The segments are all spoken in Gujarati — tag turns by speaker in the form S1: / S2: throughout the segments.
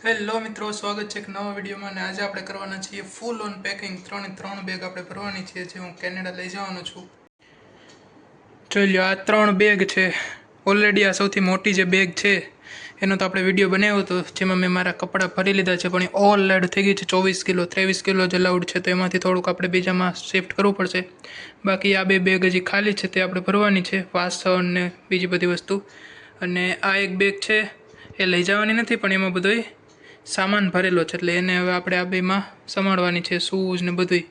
S1: હેલો મિત્રો, સ્વાગત છે એક નવા વિડીયોમાં. અને આજે આપણે કરવાના છીએ ફૂલ ઓન પેકિંગ. 3 બેગ આપણે ભરવાની છે જે હું કેનેડા લઈ જવાનો છું. જોઈ લો, આ 3 બેગ છે. ઓલરેડી આ સૌથી મોટી જે બેગ છે એનો તો આપણે વિડીયો બનાવ્યો હતો, જેમાં મેં મારા કપડાં ભરી લીધા છે, પણ એ ઓલ લેડ થઈ ગઈ છે. 24 કિલો 23 કિલો જ અલાઉડ છે, તો એમાંથી થોડુંક આપણે બીજામાં શિફ્ટ કરવું પડશે. બાકી આ બે બેગ હજી ખાલી છે, તે આપણે ભરવાની છે, વાસણ ને બીજી બધી વસ્તુ. અને આ એક બેગ છે એ લઈ જવાની નથી, પણ એમાં બધોય સામાન ભરેલો છે, એટલે એને હવે આપણે આ બેમાં સંભાળવાની છે, શૂઝ ને બધું.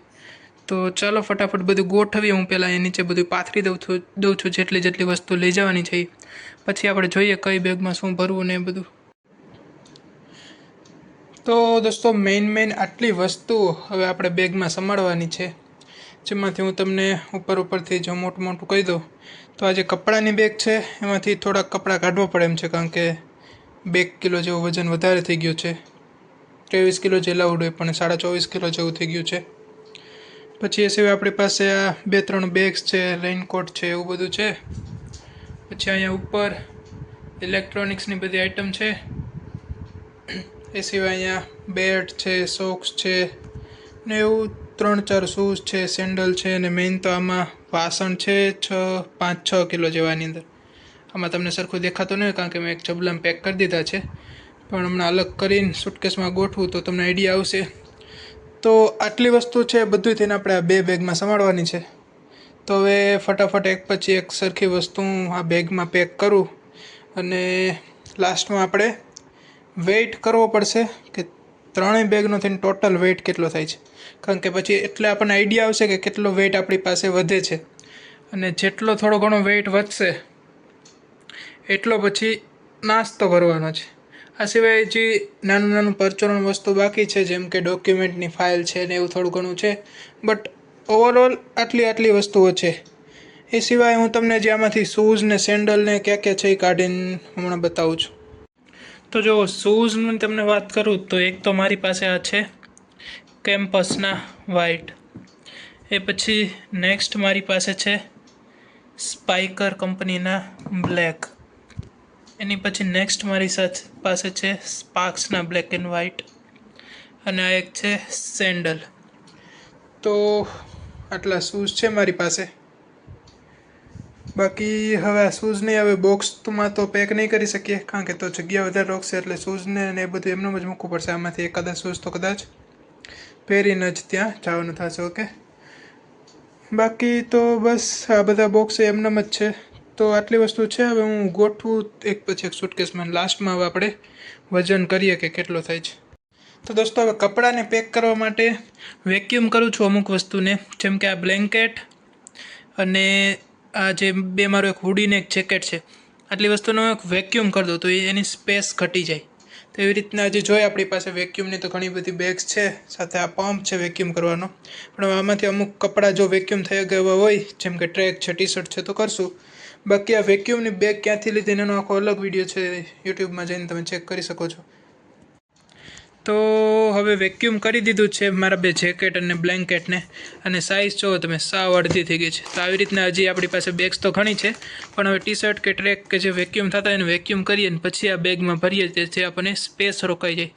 S1: તો ચાલો ફટાફટ બધું ગોઠવીએ. હું પહેલાં એ નીચે બધું પાથરી દઉં છું જેટલી વસ્તુ લઈ જવાની છે. પછી આપણે જોઈએ કઈ બેગમાં શું ભરવું ને એ બધું. તો દોસ્તો, મેઇન આટલી વસ્તુઓ હવે આપણે બેગમાં સંભાળવાની છે, જેમાંથી હું તમને ઉપરથી જો મોટું કહી દઉં તો આ જે કપડાની બેગ છે એમાંથી થોડાક કપડાં કાઢવા પડે એમ છે, કારણ કે 2 કિલો જેવું વજન વધારે થઈ ગયું છે. 23 કિલો જે અલાઉડ હોય પણ 24.5 કિલો જેવું થઈ ગયું છે. પછી એ સિવાય આપણી પાસે આ 2-3 બેગ્સ છે, રેઇનકોટ છે, એવું બધું છે. પછી અહીંયા ઉપર ઇલેક્ટ્રોનિક્સની બધી આઇટમ છે. એ સિવાય અહીંયા બેટ છે, સોક્સ છે ને એવું 3-4 શૂઝ છે, સેન્ડલ છે. અને મેઇન તો આમાં વાસણ છે 5-6 કિલો જેવાની અંદર. આમાં તમને સરખું દેખાતું નહીં કારણ કે મેં એક જબલામાં પેક કરી દીધા છે, પણ હમણાં અલગ કરીને સુટકેસમાં ગોઠવું તો તમને આઈડિયા આવશે. તો આટલી વસ્તુ છે, બધું થઈને આપણે આ 2 બેગમાં સંભાળવાની છે. તો હવે ફટાફટ એક પછી એક સરખી વસ્તુ આ બેગમાં પેક કરું, અને લાસ્ટમાં આપણે વેઇટ કરવો પડશે કે 3 બેગનો થઈને ટોટલ વેઇટ કેટલો થાય છે, કારણ કે પછી એટલે આપણને આઈડિયા આવશે કે કેટલો વેઇટ આપણી પાસે વધે છે. અને જેટલો થોડો ઘણો વેઇટ વધશે એટલો પછી નાસ્તો કરવાનો છે. આ સિવાય જે નાનું પરચુરણ વસ્તુ બાકી છે, જેમ કે ડોક્યુમેન્ટની ફાઇલ છે ને એવું થોડું ઘણું છે, બટ ઓવરઓલ આટલી વસ્તુઓ છે. એ સિવાય હું તમને જે આમાંથી શૂઝ ને સેન્ડલ ને ક્યાં છે એ કાઢીને હમણાં બતાવું છું. તો જો શૂઝની તમને વાત કરું તો એક તો મારી પાસે આ છે કેમ્પસના વ્હાઇટ. એ પછી નેક્સ્ટ મારી પાસે છે સ્પાઈકર કંપનીના બ્લેક. એની પછી નેક્સ્ટ મારી પાસે છે સ્પાર્ક્સના બ્લેક એન્ડ વ્હાઇટ. અને આ એક છે સેન્ડલ. તો આટલા શૂઝ છે મારી પાસે. બાકી હવે આ શૂઝને હવે બોક્સમાં તો પેક નહીં કરી શકીએ, કારણ કે તો જગ્યા વધારે રોકશે, એટલે શૂઝને ને એ બધું એમનેમ જ મૂકવું પડશે. આમાંથી એકાદા શૂઝ તો કદાચ પહેરીને જ ત્યાં જવાનું થશે. ઓકે, બાકી તો બસ આ બધા બોક્સ એમનેમ જ છે. તો આટલી વસ્તુ છે. હવે હું ગોઠવું એક પછી એક સુટકેસમાં. લાસ્ટમાં હવે આપણે વજન કરીએ કે કેટલો થાય છે. તો દોસ્તો, હવે કપડાને પેક કરવા માટે વેક્યુમ કરું છું અમુક વસ્તુને, જેમ કે આ બ્લેન્કેટ અને આ જે બે મારો એક હુડી ને એક જેકેટ છે. આટલી વસ્તુનો એક વેક્યુમ કરી દઉં તો એની સ્પેસ ઘટી જાય. તો એવી રીતના જે જોઈએ આપણી પાસે વેક્યુમની તો ઘણી બધી બેગ્સ છે, સાથે આ પંપ છે વેક્યુમ કરવાનો. પણ હવે આમાંથી અમુક કપડાં જો વેક્યુમ થઈ ગયા હોય, જેમ કે ટ્રેક છે, ટી શર્ટ છે, તો કરશું. બાકી આ વેક્યુમની બેગ ક્યાંથી લીધી એનો આખો અલગ વિડીયો છે, યુટ્યુબમાં જઈને તમે ચેક કરી શકો છો. તો હવે વેક્યુમ કરી દીધું છે મારા 2 જેકેટ અને બ્લેન્કેટને, અને સાઇઝ જુઓ તમે, સાવ અડધી થઈ ગઈ છે. તો આવી રીતના હજી આપણી પાસે બેગ્સ તો ઘણી છે, પણ હવે ટી શર્ટ કે ટ્રેક કે જે વેક્યુમ થતા એને વેક્યુમ કરીએ ને પછી આ બેગમાં ભરીએ, જેથી આપણને સ્પેસ રોકાઈ જાય.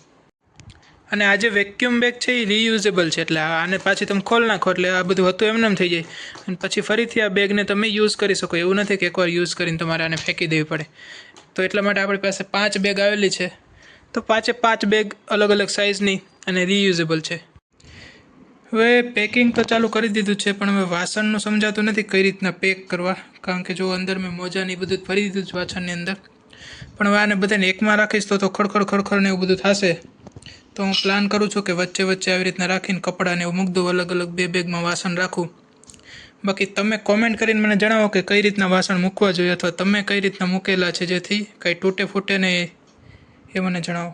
S1: અને આ જે વેક્યુમ બેગ છે એ રીયુઝેબલ છે, એટલે આને પાછી તમે ખોલ નાખો એટલે આ બધું હતું એમને થઈ જાય, અને પછી ફરીથી આ બેગને તમે યુઝ કરી શકો. એવું નથી કે એકવાર યુઝ કરીને તમારે આને ફેંકી દેવી પડે. તો એટલા માટે આપણી પાસે 5 બેગ આવેલી છે. તો 5 બેગ અલગ સાઇઝની અને રીયુઝેબલ છે. હવે પેકિંગ તો ચાલુ કરી દીધું છે, પણ હવે વાસણનું સમજાતું નથી કઈ રીતના પેક કરવા, કારણ કે જો અંદર મેં મોજાને બધું ભરી દીધું છે વાસણની અંદર. પણ હવે આને બધાને એકમાં રાખીશ તો ખડખડ ને એવું બધું થશે. તો હું પ્લાન કરું છું કે વચ્ચે આવી રીતના રાખીને કપડાને એવું મૂક દઉં, અલગ 2 બેગમાં વાસણ રાખું. બાકી તમે કોમેન્ટ કરીને મને જણાવો કે કઈ રીતના વાસણ મૂકવા જોઈએ, અથવા તમે કઈ રીતના મૂકેલા છે જેથી કંઈ તૂટે ફૂટે ને એ મને જણાવો.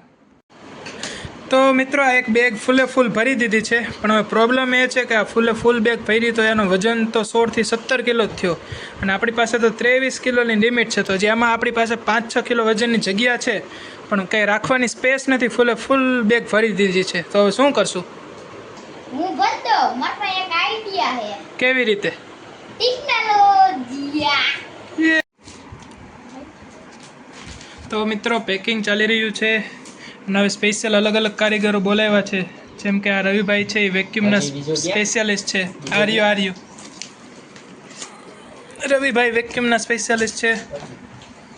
S1: તો મિત્રો, આ એક બેગ ફૂલ ભરી દીધી છે, પણ હવે પ્રોબ્લેમ એ છે કે આ ફૂલ બેગ ભરી તો એનો વજન તો 16 થી 17 કિલો જ થયો, અને આપણી પાસે તો 23 કિલોની લિમિટ છે. તો જેમાં આપણી પાસે 5-6 કિલો વજનની જગ્યા છે, પણ કંઈ રાખવાની સ્પેસ નથી. ફૂલ બેગ ભરી દીધી છે. તો હવે શું કરશું?
S2: હું ભરતો, મારા પાસે એક આઈડિયા છે.
S1: કેવી રીતે?
S2: ટેકનોલોજી.
S1: તો મિત્રો, પેકિંગ ચાલી રહ્યું છે. અને હવે સ્પેશિયલ અલગ અલગ કારીગરો બોલાવ્યા છે, જેમ કે આ રવિભાઈ છે એ વેક્યુમના સ્પેશિયાલિસ્ટ છે. આર્યુ રવિભાઈ વેક્યુમના સ્પેશિયાલિસ્ટ છે.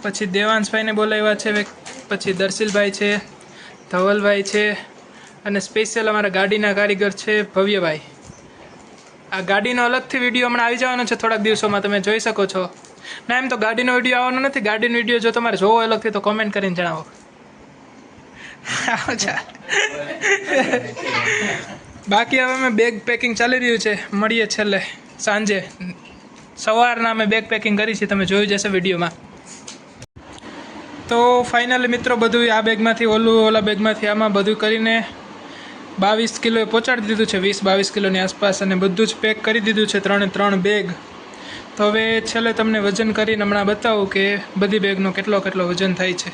S1: પછી દેવાંશભાઈને બોલાવ્યા છે, પછી દર્શિલભાઈ છે, ધવલભાઈ છે, અને સ્પેશિયલ અમારા ગાડીના કારીગર છે ભવ્યભાઈ. આ ગાડીનો અલગથી વિડીયો હમણાં આવી જવાનો છે થોડાક દિવસોમાં, તમે જોઈ શકો છો. ના એમ તો ગાડીનો વિડીયો આવવાનો નથી. ગાડીનો વિડીયો જો તમારે જોવો અલગથી તો કોમેન્ટ કરીને જણાવો. બાકી હવે અમે બેગ પેકિંગ ચાલી રહ્યું છે. મળીએ છેલ્લે સાંજે. સવારના અમે બેગ પેકિંગ કરી છે, તમે જોયું જશે વિડીયોમાં. તો ફાઇનલી મિત્રો બધું આ બેગમાંથી ઓલા બેગમાંથી આમાં બધું કરીને 22 કિલોએ પહોંચાડી દીધું છે, 20-22 કિલોની આસપાસ, અને બધું જ પેક કરી દીધું છે 3 બેગ. તો હવે છેલ્લે તમને વજન કરીને હમણાં બતાવું કે બધી બેગનો કેટલો વજન થાય છે.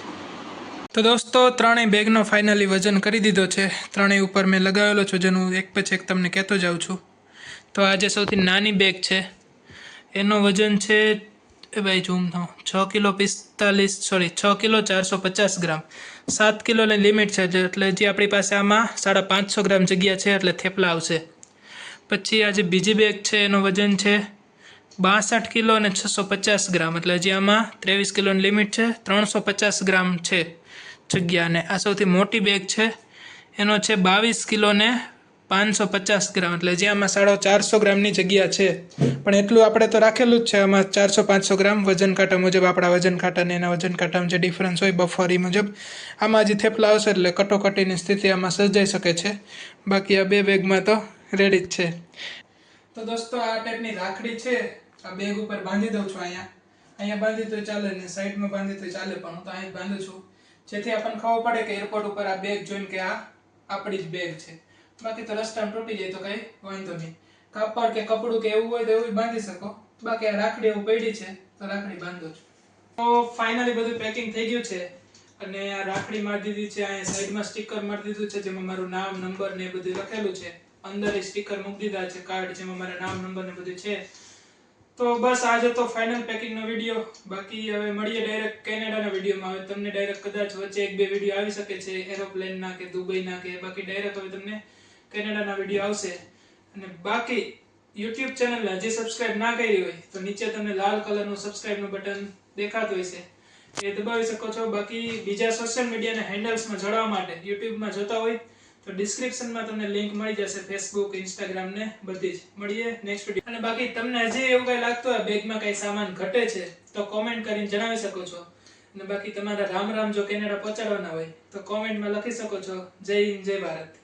S1: તો દોસ્તો 3 બેગનો ફાઇનલી વજન કરી દીધો છે. 3 ઉપર મેં લગાવેલો છું, જેનું એક પછી એક તમને કહેતો જાઉં છું. તો આ જે સૌથી નાની બેગ છે એનો વજન છે ભાઈ ઝૂમ થાવ 6 કિલો 450 ગ્રામ. 7 કિલોની લિમિટ છે, એટલે જે આપણી પાસે આમાં 550 ગ્રામ જગ્યા છે, એટલે થેપલા આવશે. પછી આ જે બીજી બેગ છે એનો વજન છે 62 કિલો અને 650 ગ્રામ, એટલે હજી આમાં 23 કિલોની લિમિટ છે, 350 ગ્રામ છે જગ્યા. અને આ સૌથી મોટી બેગ છે એનો છે 22 કિલો ને 550 ગ્રામ, એટલે જે આમાં 450 ગ્રામની જગ્યા છે. પણ એટલું આપણે તો રાખેલું જ છે આમાં 400-500 ગ્રામ વજન કાંટા મુજબ. આપણા વજન કાંટા ને એના વજન કાંટામાં જે ડિફરન્સ હોય બફર મુજબ આમાં હજી થેપલા આવશે, એટલે કટોકટીની સ્થિતિ આમાં સર્જાઈ શકે છે. બાકી આ 2 બેગમાં તો રેડી જ છે. તો દોસ્તો આ ટાઈપની રાખડી છે, આ બેગ ઉપર બાંધી દઉં છું. અહીંયા બાંધી તો ચાલે ને સાઈડમાં બાંધી તો ચાલે, પણ હું તો અહીં બાંધું છું, જેથી આપણને ખબર પડે કે એરપોર્ટ ઉપર આ બેગ જોઈને કે આ આપણી જ બેગ છે. બાકી તો રસ્તામાં તૂટી જાય તો કંઈ વાંધો નહીં. કાપડ કે કપડું કે એવું હોય તો એવું બાંધી શકો. બાકી આ રાખડી એવું પડી છે તો રાખડી બાંધો છો. તો ફાઇનલી બધું પેકિંગ થઈ ગયું છે, અને આ રાખડી મારી દીધી છે. અહીંયા સાઈડમાં સ્ટીકર મારી દીધું છે, જેમાં મારું નામ, નંબર ને બધું લખેલું છે. અંદર સ્ટીકર મૂકી દીધા છે, કાર્ડ જેમાં મારા નામ, નંબર ને બધું છે. તો બસ આજે તો ફાઇનલ પેકિંગનો વિડીયો. બાકી હવે મળીએ ડાયરેક્ટ કેનેડાના વિડીયોમાં. હવે તમને ડાયરેક્ટ કદાચ વચ્ચે 1-2 વિડીયો આવી શકે છે એરોપ્લેનના કે દુબઈના કે, બાકી ડાયરેક્ટ હવે તમને કેનેડાના વિડીયો આવશે. અને બાકી YouTube ચેનલને હજી સબસ્ક્રાઇબ ના કરી હોય તો નીચે તમને લાલ કલરનું સબસ્ક્રાઇબનું બટન દેખાતું હશે, એ દબાવી શકો છો. બાકી બીજા સોશિયલ મીડિયાના હેન્ડલ્સમાં જોડાવા માટે YouTubeમાં જોતા હોય તો ડિસ્ક્રિપ્શનમાં તમને લિંક મળી જશે, Facebook, Instagram ને બધી જ. મળીએ નેક્સ્ટ વિડીયો. અને બાકી તમને હજી એવું કંઈ લાગતું હોય બેગમાં કંઈ સામાન ઘટે છે તો કોમેન્ટ કરીને જણાવી શકો છો. અને બાકી તમારા રામ જો કેનેડા પહોંચાડવાના હોય તો કોમેન્ટમાં લખી શકો છો. જય હિન્દ, જય ભારત.